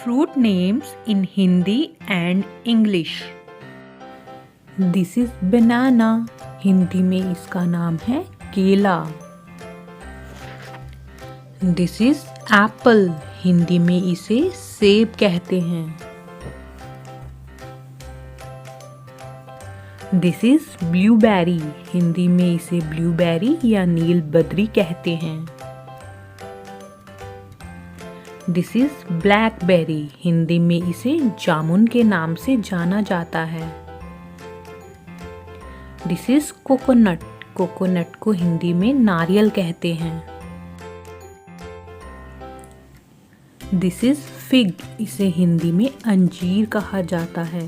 fruit names in Hindi and English. This is banana. Hindi में इसका नाम है केला. This is apple. हिंदी में इसे सेब कहते हैं. This is blueberry. हिंदी में इसे ब्लूबेरी या नीलबद्री कहते हैं. This is blackberry. हिंदी में इसे जामुन के नाम से जाना जाता है. This is coconut. कोकोनट को हिंदी में नारियल कहते हैं. This is fig. इसे हिंदी में अंजीर कहा जाता है.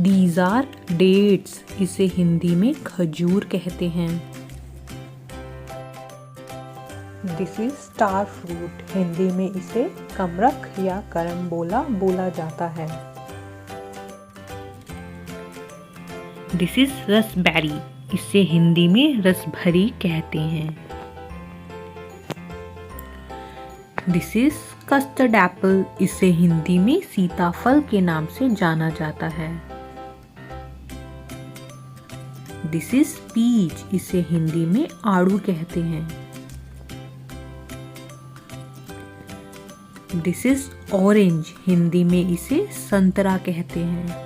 These are dates. इसे हिंदी में खजूर कहते हैं. This is star fruit. Hindi में इसे कमरख या करम्बोला बोला जाता है. This is raspberry. इसे हिंदी में रसभरी कहते हैं. This is custard apple. इसे हिंदी में सीताफल के नाम से जाना जाता है. This is peach. इसे हिंदी में आड़ू कहते हैं. This is orange. हिंदी में इसे संतरा कहते हैं.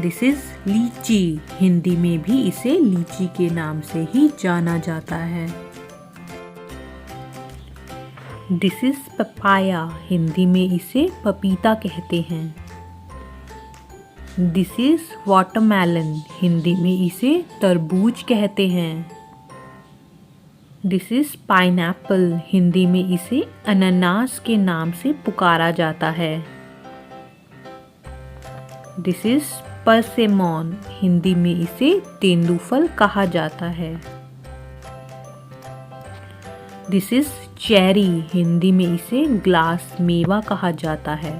This is लीची. हिंदी में भी इसे लीची के नाम से ही जाना जाता है. This is papaya. हिंदी में इसे पपीता कहते हैं. This is watermelon. हिंदी में इसे तरबूज कहते हैं. This is pineapple. हिंदी में इसे अनानास के नाम से पुकारा जाता है. This is persimmon. हिंदी में इसे तेंदूफल कहा जाता है. This is cherry. हिंदी में इसे ग्लास मेवा कहा जाता है.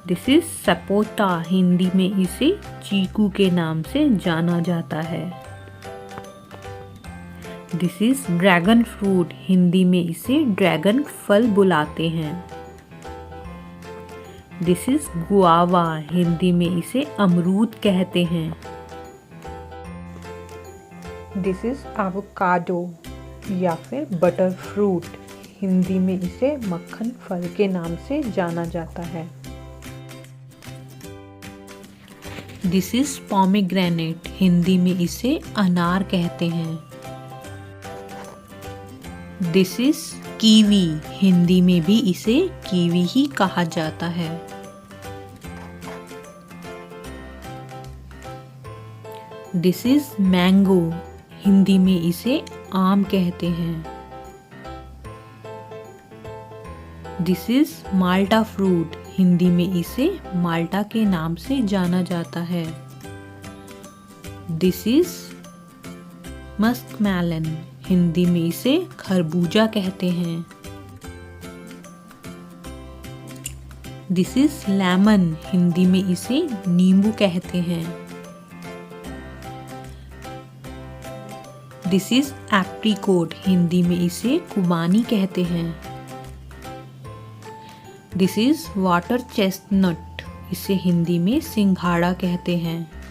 This is sapota. हिंदी में इसे चीकू के नाम से जाना जाता है. This is dragon fruit. Hindi में इसे ड्रैगन फल बुलाते हैं. This is guava. हिंदी में इसे अमरूद कहते हैं. This is avocado या फिर बटर फ्रूट. हिंदी में इसे मक्खन फल के नाम से जाना जाता है. This is pomegranate. हिंदी में इसे अनार कहते हैं. This is kiwi. हिंदी में भी इसे कीवी ही कहा जाता है. This is mango. हिंदी में इसे आम कहते हैं. This is Malta fruit. Hindi में इसे माल्टा के नाम से जाना जाता है. This is muskmelon. हिंदी में इसे खरबूजा कहते हैं. This is lemon. हिंदी में इसे नींबू कहते हैं. This is apricot. हिंदी में इसे खुबानी कहते हैं. This is water chestnut. इसे हिंदी में सिंघाड़ा कहते हैं.